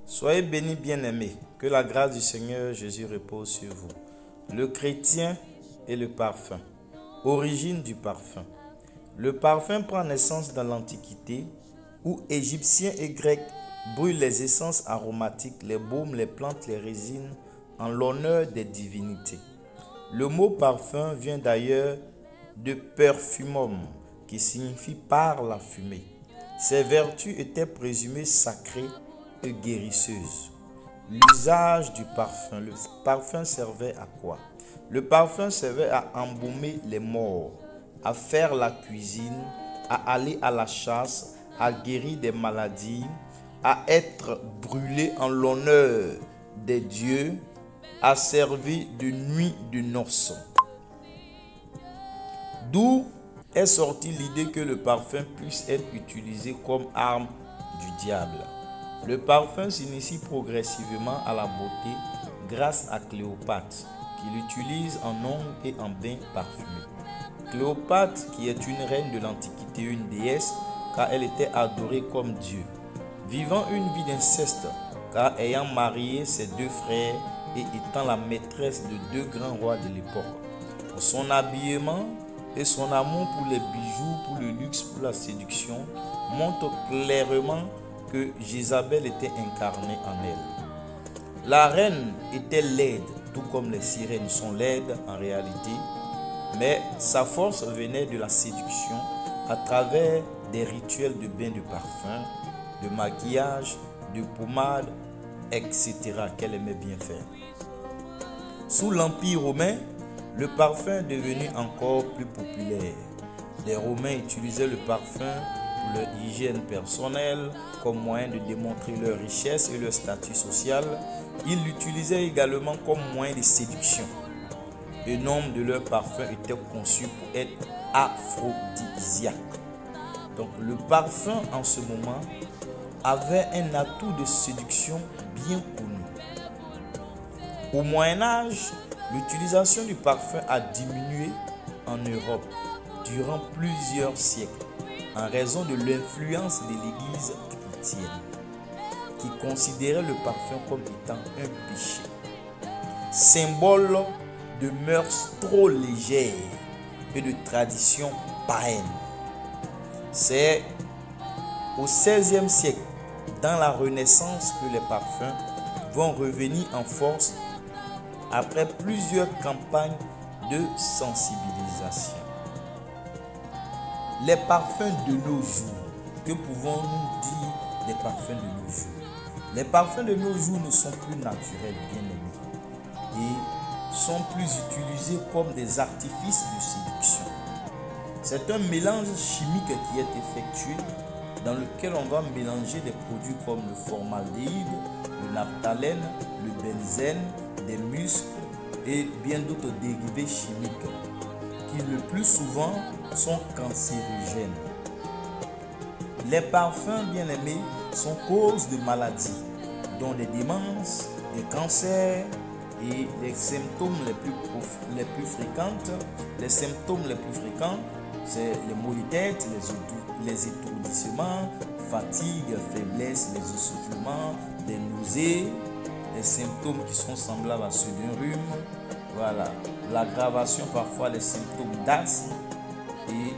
Soyez bénis, bien-aimés, que la grâce du Seigneur Jésus repose sur vous. Le chrétien et le parfum. Origine du parfum. Le parfum prend naissance dans l'Antiquité où Égyptiens et Grecs brûlent les essences aromatiques, les baumes, les plantes, les résines en l'honneur des divinités. Le mot parfum vient d'ailleurs de perfumum, qui signifie par la fumée. Ses vertus étaient présumées sacrées et guérisseuses. L'usage du parfum. Le parfum servait à quoi? Le parfum servait à embaumer les morts, à faire la cuisine, à aller à la chasse, à guérir des maladies, à être brûlé en l'honneur des dieux, à servir de nuit de noces. D'où est sortie l'idée que le parfum puisse être utilisé comme arme du diable. Le parfum s'initie progressivement à la beauté grâce à Cléopâtre, qui l'utilise en ongles et en bains parfumés. Cléopâtre, qui est une reine de l'Antiquité, une déesse, car elle était adorée comme Dieu, vivant une vie d'inceste, car ayant marié ses deux frères et étant la maîtresse de deux grands rois de l'époque. Son habillement et son amour pour les bijoux, pour le luxe, pour la séduction, montrent clairement que Jézabel était incarnée en elle. La reine était laide, tout comme les sirènes sont laides en réalité, mais sa force venait de la séduction à travers des rituels de bain de parfum, de maquillage, de pommade, etc. qu'elle aimait bien faire. Sous l'Empire romain, le parfum est devenu encore plus populaire. Les Romains utilisaient le parfum pour leur hygiène personnelle comme moyen de démontrer leur richesse et leur statut social. Ils l'utilisaient également comme moyen de séduction. Le nombre de leurs parfums était conçu pour être aphrodisiaque. Donc le parfum en ce moment avait un atout de séduction bien connu. Au Moyen-Âge, l'utilisation du parfum a diminué en Europe durant plusieurs siècles en raison de l'influence de l'Église chrétienne qui considérait le parfum comme étant un péché, symbole de mœurs trop légères et de traditions païennes. C'est au XVIe siècle, dans la Renaissance, que les parfums vont revenir en force après plusieurs campagnes de sensibilisation. Les parfums de nos jours, que pouvons-nous dire des parfums de nos jours? Les parfums de nos jours ne sont plus naturels, bien aimés, et sont plus utilisés comme des artifices de séduction. C'est un mélange chimique qui est effectué dans lequel on va mélanger des produits comme le formaldéhyde, le naphtalène, le benzène, des muscles et bien d'autres dérivés chimiques qui le plus souvent sont cancérigènes. Les parfums, bien aimés, sont cause de maladies, dont des démences, des cancers et les symptômes les plus fréquents. Les symptômes les plus fréquents, c'est les maux de tête, les étourdissements, fatigue, faiblesse, les essoufflements, les nausées, les symptômes qui sont semblables à ceux d'un rhume, voilà, l'aggravation parfois des symptômes d'asthme, et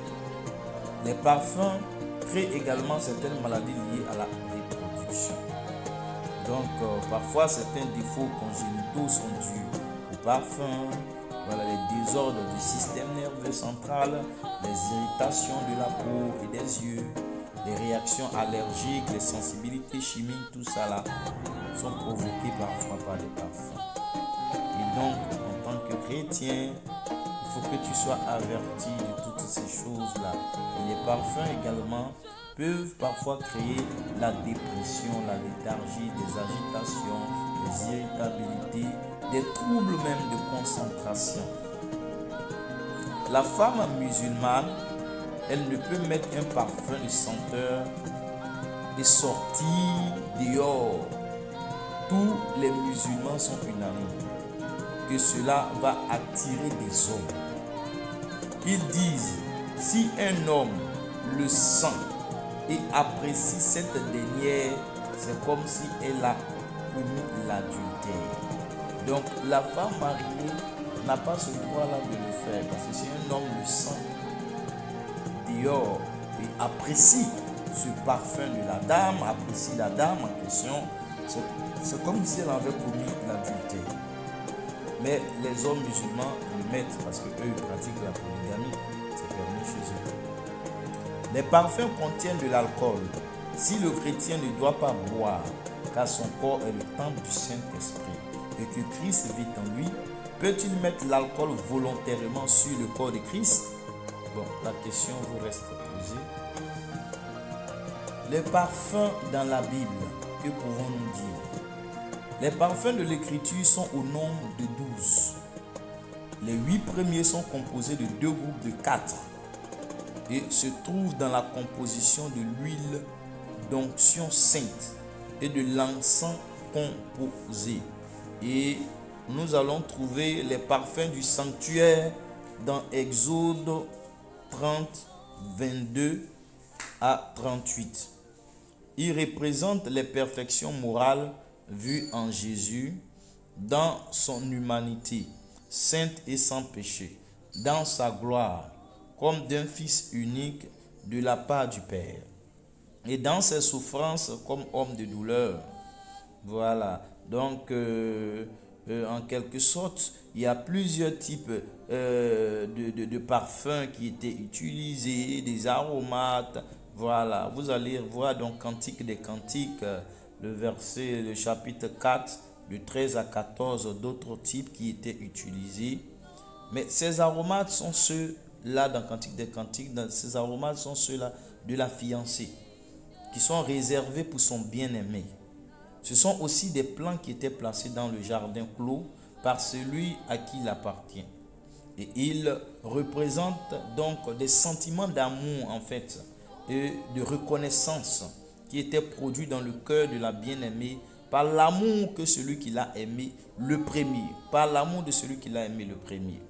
les parfums créent également certaines maladies liées à la reproduction. Donc parfois certains défauts congénitaux sont dus au parfum, voilà, les désordres du système nerveux central, les irritations de la peau et des yeux, les réactions allergiques, les sensibilités chimiques, tout ça là sont provoqués parfois par les parfums. Et donc, en tant que chrétien, il faut que tu sois averti de toutes ces choses-là. Et les parfums également peuvent parfois créer la dépression, la léthargie, des agitations, des irritabilités, des troubles même de concentration. La femme musulmane, elle ne peut mettre un parfum de senteur et sortir dehors. Tous les musulmans sont unanimes que cela va attirer des hommes. Ils disent, si un homme le sent et apprécie cette dernière c'est comme si elle a commis l'adultère. Donc la femme mariée n'a pas ce droit-là de le faire, parce que si un homme le sent dehors et apprécie ce parfum de la dame, apprécie la dame en question, c'est comme si elle avait commis l'adultère. Mais les hommes musulmans le mettent parce qu'eux ils pratiquent la polygamie, c'est permis chez eux. Les parfums contiennent de l'alcool. Si le chrétien ne doit pas boire, car son corps est le temple du Saint-Esprit et que Christ vit en lui, peut-il mettre l'alcool volontairement sur le corps de Christ? Bon, la question vous reste posée. Les parfums dans la Bible, que pouvons-nous dire? Les parfums de l'Écriture sont au nombre de 12. Les 8 premiers sont composés de 2 groupes de 4 et se trouvent dans la composition de l'huile d'onction sainte et de l'encens composé. Et nous allons trouver les parfums du sanctuaire dans Exode 30, 22 à 38. Ils représentent les perfections morales vues en Jésus dans son humanité, sainte et sans péché, dans sa gloire, comme d'un Fils unique de la part du Père, et dans ses souffrances comme homme de douleur. Voilà, donc en quelque sorte, il y a plusieurs types de parfums qui étaient utilisés, des aromates. Voilà, vous allez voir donc Cantique des Cantiques, le chapitre 4, de 13 à 14, d'autres types qui étaient utilisés. Mais ces aromates sont ceux-là, dans Cantique des Cantiques, ces aromates sont ceux-là de la fiancée, qui sont réservés pour son bien-aimé. Ce sont aussi des plants qui étaient placés dans le jardin clos par celui à qui il appartient. Et ils représentent donc des sentiments d'amour en fait, et de reconnaissance qui étaient produits dans le cœur de la bien-aimée par l'amour que celui qui l'a aimé le premier, par l'amour de celui qui l'a aimé le premier.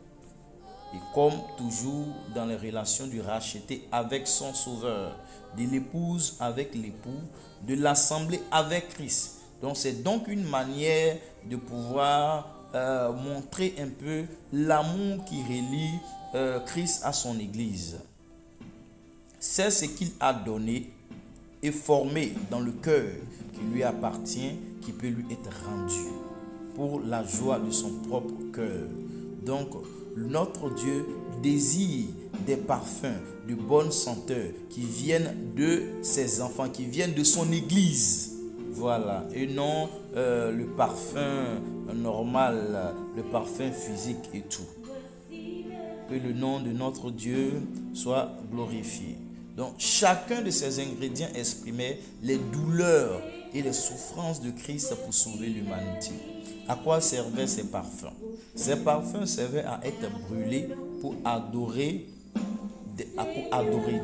Et comme toujours dans les relations du racheté avec son sauveur, de l'épouse avec l'époux, de l'assemblée avec Christ. Donc c'est donc une manière de pouvoir montrer un peu l'amour qui relie Christ à son Église. C'est ce qu'il a donné et formé dans le cœur qui lui appartient, qui peut lui être rendu pour la joie de son propre cœur. Donc notre Dieu désire des parfums de bonne senteur qui viennent de ses enfants, qui viennent de son Église. Voilà, et non le parfum normal, le parfum physique et tout. Que le nom de notre Dieu soit glorifié. Donc, chacun de ces ingrédients exprimait les douleurs et les souffrances de Christ pour sauver l'humanité. À quoi servaient ces parfums? Ces parfums servaient à être brûlés pour adorer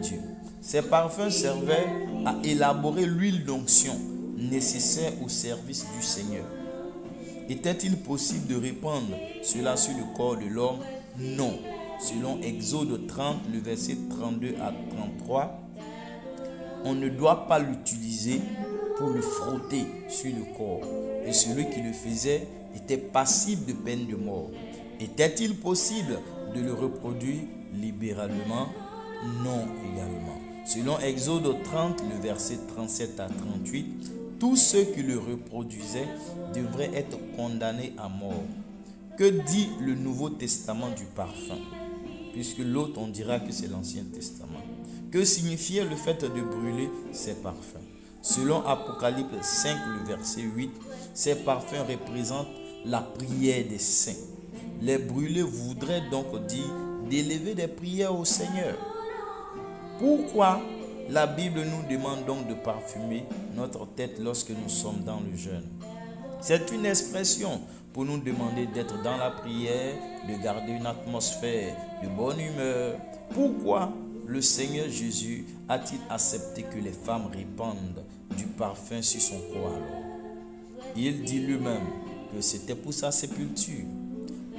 Dieu. Ces parfums servaient à élaborer l'huile d'onction nécessaire au service du Seigneur. Était-il possible de répandre cela sur le corps de l'homme? Non. Selon Exode 30, le verset 32 à 33, on ne doit pas l'utiliser pour le frotter sur le corps. Et celui qui le faisait était passible de peine de mort. Était-il possible de le reproduire libéralement? Non également. Selon Exode 30, le verset 37 à 38, tous ceux qui le reproduisaient devraient être condamnés à mort. Que dit le Nouveau Testament du parfum? Puisque l'autre, on dira que c'est l'Ancien Testament. Que signifiait le fait de brûler ces parfums? Selon Apocalypse 5, le verset 8, ces parfums représentent la prière des saints. Les brûler voudrait donc dire d'élever des prières au Seigneur. Pourquoi la Bible nous demande donc de parfumer notre tête lorsque nous sommes dans le jeûne? C'est une expression pour nous demander d'être dans la prière, de garder une atmosphère de bonne humeur. Pourquoi le Seigneur Jésus a-t-il accepté que les femmes répandent du parfum sur son corps alors? Il dit lui-même que c'était pour sa sépulture.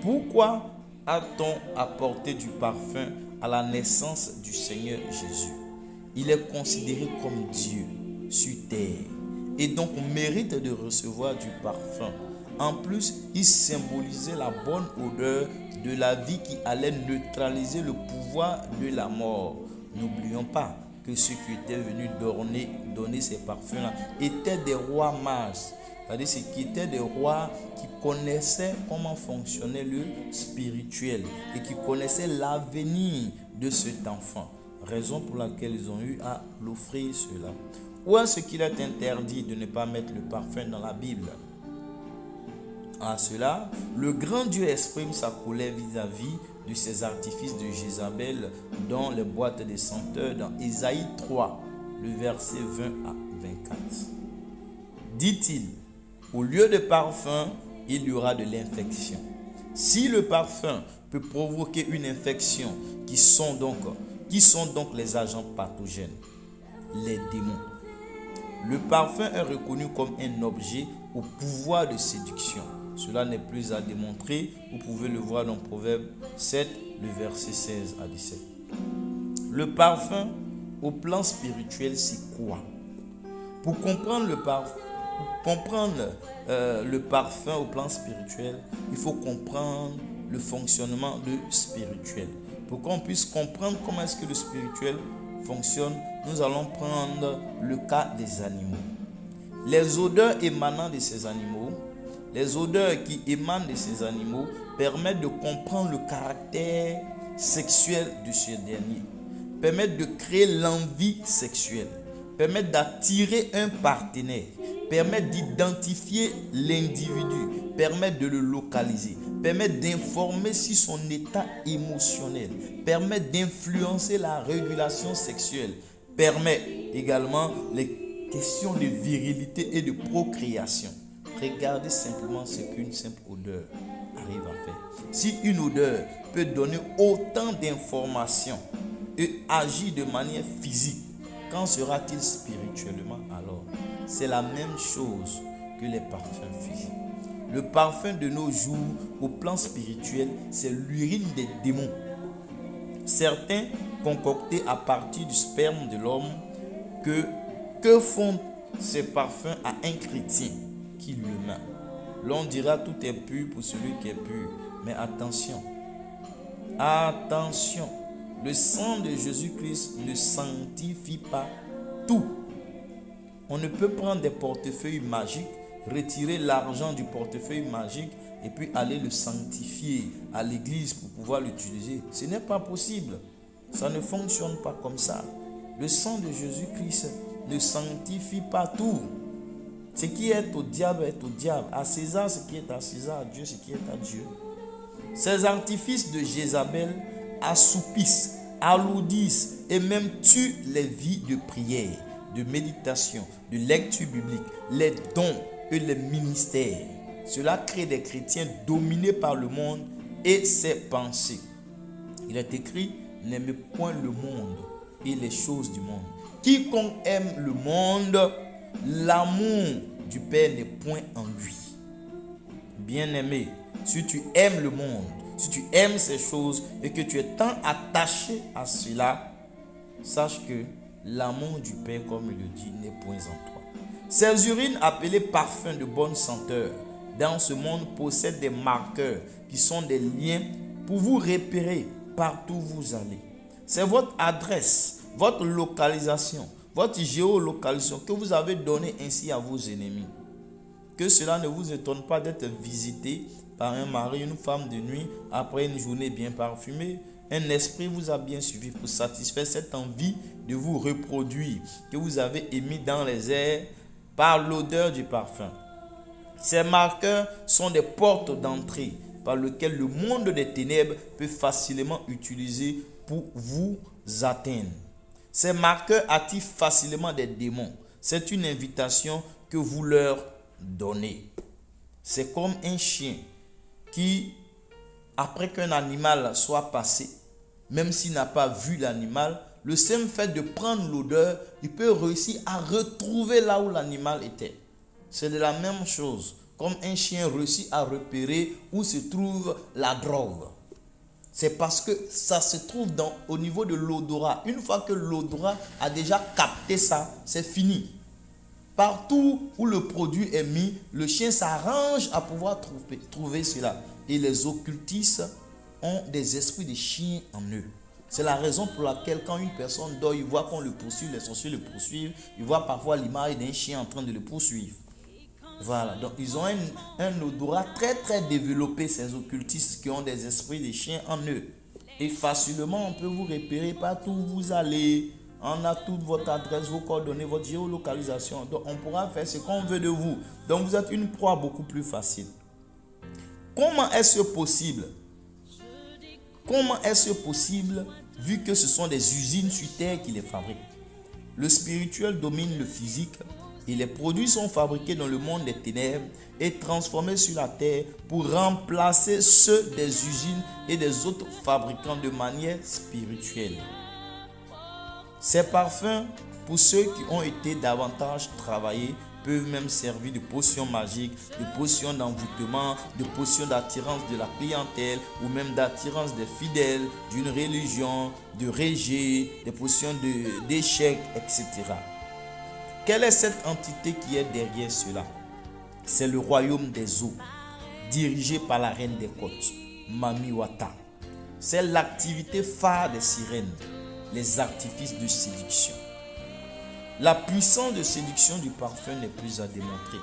Pourquoi a-t-on apporté du parfum à la naissance du Seigneur Jésus? Il est considéré comme Dieu sur terre et donc mérite de recevoir du parfum. En plus, il symbolisait la bonne odeur de la vie qui allait neutraliser le pouvoir de la mort. N'oublions pas que ceux qui étaient venus donner ces parfums-là étaient des rois mages. C'est-à-dire ceux qui étaient des rois qui connaissaient comment fonctionnait le spirituel et qui connaissaient l'avenir de cet enfant. Raison pour laquelle ils ont eu à l'offrir cela. Ou est-ce qu'il est interdit de ne pas mettre le parfum dans la Bible? À cela, le grand Dieu exprime sa colère vis-à-vis de ces artifices de Jézabel dans les boîtes des senteurs dans Ésaïe 3, le verset 20 à 24. Dit-il, au lieu de parfum, il y aura de l'infection. Si le parfum peut provoquer une infection, qui sont donc les agents pathogènes, les démons. Le parfum est reconnu comme un objet au pouvoir de séduction. Cela n'est plus à démontrer. Vous pouvez le voir dans Proverbe 7, le verset 16 à 17. Le parfum au plan spirituel, c'est quoi? Pour comprendre le parfum au plan spirituel, il faut comprendre le fonctionnement du spirituel. Pour qu'on puisse comprendre comment est-ce que le spirituel fonctionne, nous allons prendre le cas des animaux. Les odeurs émanant de ces animaux, permettent de comprendre le caractère sexuel de ce dernier, permettent de créer l'envie sexuelle, permettent d'attirer un partenaire, permettent d'identifier l'individu, permettent de le localiser, permettent d'informer sur son état émotionnel, permettent d'influencer la régulation sexuelle, permettent également les questions de virilité et de procréation. Regardez simplement ce qu'une simple odeur arrive à faire. Si une odeur peut donner autant d'informations et agir de manière physique, qu'en sera-t-il spirituellement alors? C'est la même chose que les parfums physiques. Le parfum de nos jours au plan spirituel, c'est l'urine des démons. Certains concoctés à partir du sperme de l'homme. Que font ces parfums à un chrétien qui le met? L'on dira tout est pur pour celui qui est pur. Mais attention, attention, le sang de Jésus-Christ ne sanctifie pas tout. On ne peut prendre des portefeuilles magiques, retirer l'argent du portefeuille magique et puis aller le sanctifier à l'église pour pouvoir l'utiliser. Ce n'est pas possible. Ça ne fonctionne pas comme ça. Le sang de Jésus-Christ ne sanctifie pas tout. Ce qui est au diable est au diable. À César, ce qui est à César, à Dieu, ce qui est à Dieu. Ces artifices de Jézabel assoupissent, alourdissent et même tuent les vies de prière, de méditation, de lecture biblique, les dons et les ministères. Cela crée des chrétiens dominés par le monde et ses pensées. Il est écrit, n'aimez point le monde et les choses du monde. Quiconque aime le monde, l'amour du Père n'est point en lui. Bien-aimé, si tu aimes le monde, si tu aimes ces choses et que tu es tant attaché à cela, sache que l'amour du Père, comme il le dit, n'est point en toi. Ces urines appelées parfums de bonne senteur dans ce monde possèdent des marqueurs qui sont des liens pour vous repérer partout où vous allez. C'est votre adresse, votre localisation, votre géolocalisation que vous avez donnée ainsi à vos ennemis. Que cela ne vous étonne pas d'être visité par un mari, une femme de nuit après une journée bien parfumée. Un esprit vous a bien suivi pour satisfaire cette envie de vous reproduire que vous avez émis dans les airs par l'odeur du parfum. Ces marqueurs sont des portes d'entrée par lesquelles le monde des ténèbres peut facilement utiliser pour vous atteindre. Ces marqueurs attirent facilement des démons. C'est une invitation que vous leur donnez. C'est comme un chien qui, après qu'un animal soit passé, même s'il n'a pas vu l'animal, le simple fait de prendre l'odeur, il peut réussir à retrouver là où l'animal était. C'est de la même chose, comme un chien réussit à repérer où se trouve la drogue. C'est parce que ça se trouve au niveau de l'odorat. Une fois que l'odorat a déjà capté ça, c'est fini. Partout où le produit est mis, le chien s'arrange à pouvoir trouver cela. Et les occultistes ont des esprits de chiens en eux. C'est la raison pour laquelle quand une personne dort, il voit qu'on le poursuit, les sorciers le poursuivent, il voit parfois l'image d'un chien en train de le poursuivre. Voilà, donc ils ont un odorat très très développé, ces occultistes qui ont des esprits de chiens en eux. Et facilement, on peut vous repérer partout où vous allez. On a toute votre adresse, vos coordonnées, votre géolocalisation. Donc on pourra faire ce qu'on veut de vous. Donc vous êtes une proie beaucoup plus facile. Comment est-ce possible? Comment est-ce possible vu que ce sont des usines sur terre qui les fabriquent? Le spirituel domine le physique et les produits sont fabriqués dans le monde des ténèbres et transformés sur la terre pour remplacer ceux des usines et des autres fabricants de manière spirituelle. Ces parfums, pour ceux qui ont été davantage travaillés, peuvent même servir de potions magiques, de potions d'envoûtement, de potions d'attirance de la clientèle ou même d'attirance des fidèles d'une religion, de rejet, des potions d'échec, etc. Quelle est cette entité qui est derrière cela? C'est le royaume des eaux, dirigé par la reine des côtes, Mami Wata. C'est l'activité phare des sirènes, les artifices de séduction. La puissance de séduction du parfum n'est plus à démontrer.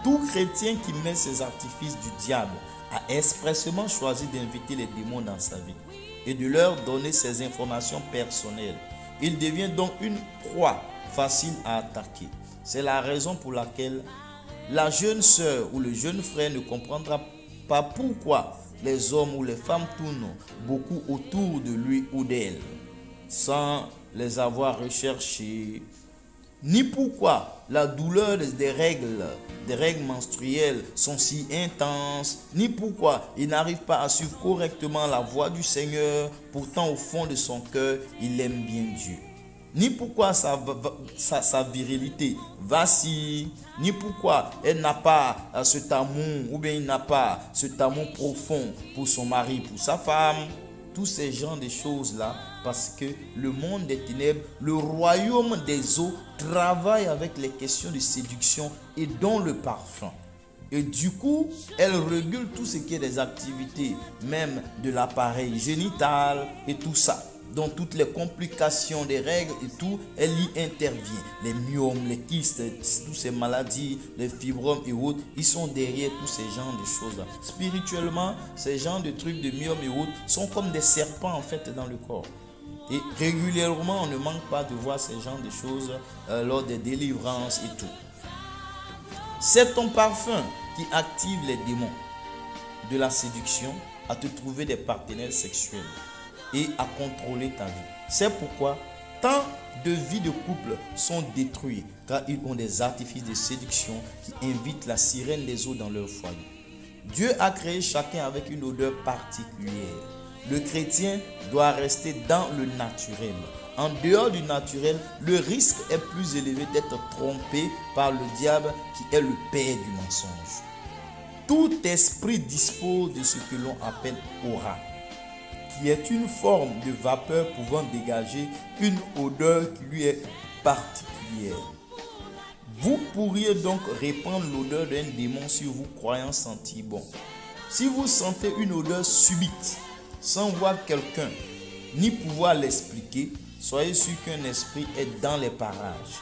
Tout chrétien qui met ces artifices du diable a expressément choisi d'inviter les démons dans sa vie et de leur donner ces informations personnelles. Il devient donc une proie facile à attaquer. C'est la raison pour laquelle la jeune sœur ou le jeune frère ne comprendra pas pourquoi les hommes ou les femmes tournent beaucoup autour de lui ou d'elle sans les avoir recherchés, ni pourquoi la douleur des règles menstruelles sont si intenses, ni pourquoi il n'arrive pas à suivre correctement la voie du Seigneur. Pourtant au fond de son cœur, il aime bien Dieu. Ni pourquoi sa virilité vacille, ni pourquoi elle n'a pas cet amour, ou bien il n'a pas cet amour profond pour son mari, pour sa femme. Tous ces genres de choses-là, parce que le monde des ténèbres, le royaume des eaux, travaille avec les questions de séduction et dont le parfum. Et du coup, elle régule tout ce qui est des activités, même de l'appareil génital et tout ça. Dans toutes les complications des règles et tout, elle y intervient. Les myomes, les kystes, toutes ces maladies, les fibromes et autres, ils sont derrière tous ces genres de choses-là. Spirituellement, ces genres de trucs de myomes et autres sont comme des serpents en fait dans le corps. Et régulièrement, on ne manque pas de voir ces genres de choses lors des délivrances et tout. C'est ton parfum qui active les démons de la séduction à te trouver des partenaires sexuels et à contrôler ta vie. C'est pourquoi tant de vies de couple sont détruites car ils ont des artifices de séduction qui invitent la sirène des eaux dans leur foyer. Dieu a créé chacun avec une odeur particulière. Le chrétien doit rester dans le naturel. En dehors du naturel, le risque est plus élevé d'être trompé par le diable qui est le père du mensonge. Tout esprit dispose de ce que l'on appelle aura, qui est une forme de vapeur pouvant dégager une odeur qui lui est particulière. Vous pourriez donc répandre l'odeur d'un démon sur vous croyant sentir bon. Si vous sentez une odeur subite, sans voir quelqu'un, ni pouvoir l'expliquer, soyez sûr qu'un esprit est dans les parages.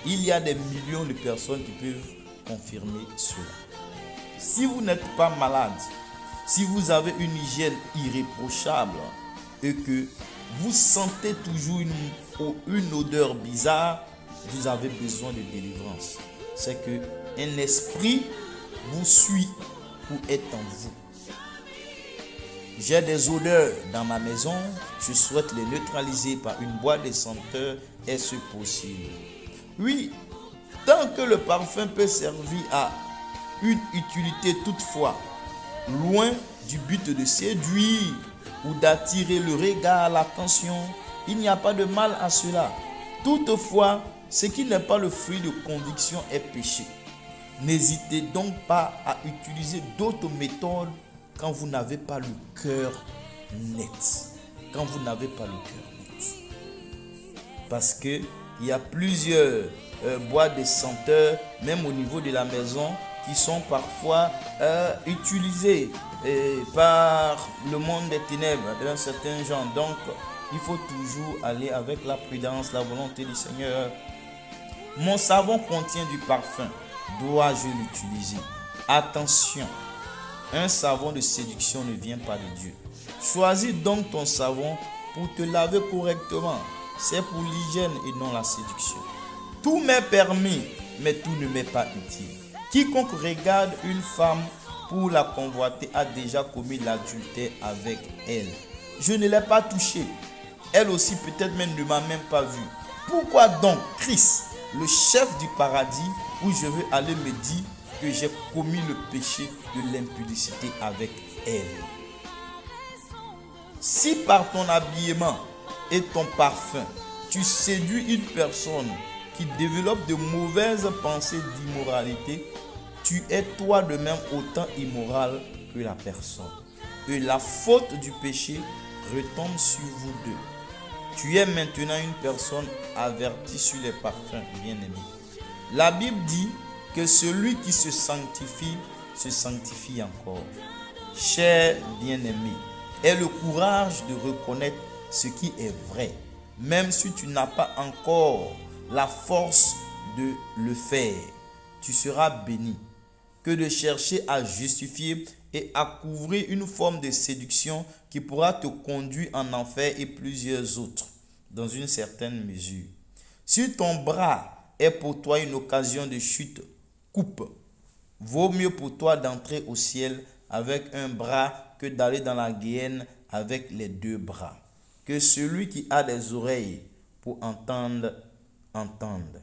Il y a des millions de personnes qui peuvent confirmer cela. Si vous n'êtes pas malade, si vous avez une hygiène irréprochable et que vous sentez toujours une odeur bizarre, vous avez besoin de délivrance. C'est que un esprit vous suit ou est en vous. J'ai des odeurs dans ma maison, je souhaite les neutraliser par une boîte de senteur. Est-ce possible? Oui, tant que le parfum peut servir à une utilité toutefois, loin du but de séduire ou d'attirer le regard, l'attention, il n'y a pas de mal à cela. Toutefois, ce qui n'est pas le fruit de conviction est péché. N'hésitez donc pas à utiliser d'autres méthodes quand vous n'avez pas le cœur net. Quand vous n'avez pas le cœur net. Parce qu'il y a plusieurs boire des senteurs, même au niveau de la maison, qui sont parfois utilisées par le monde des ténèbres d'un certain genre. Donc, il faut toujours aller avec la prudence, la volonté du Seigneur. Mon savon contient du parfum. Dois-je l'utiliser? Attention, un savon de séduction ne vient pas de Dieu. Choisis donc ton savon pour te laver correctement. C'est pour l'hygiène et non la séduction. Tout m'est permis, mais tout ne m'est pas utile. Quiconque regarde une femme pour la convoiter a déjà commis l'adultère avec elle. Je ne l'ai pas touchée. Elle aussi peut-être même ne m'a même pas vu. Pourquoi donc Christ, le chef du paradis, où je veux aller, me dit que j'ai commis le péché de l'impudicité avec elle? Si par ton habillement et ton parfum, tu séduis une personne qui développe de mauvaises pensées d'immoralité, tu es toi de même autant immoral que la personne. Et la faute du péché retombe sur vous deux. Tu es maintenant une personne avertie sur les parfums, bien-aimés. La Bible dit que celui qui se sanctifie encore. Cher bien-aimé, aie le courage de reconnaître ce qui est vrai, même si tu n'as pas encore la force de le faire. Tu seras béni que de chercher à justifier et à couvrir une forme de séduction qui pourra te conduire en enfer et plusieurs autres, dans une certaine mesure. Si ton bras est pour toi une occasion de chute, coupe. Vaut mieux pour toi d'entrer au ciel avec un bras que d'aller dans la guéhenne avec les deux bras. Que celui qui a des oreilles pour entendre, entende.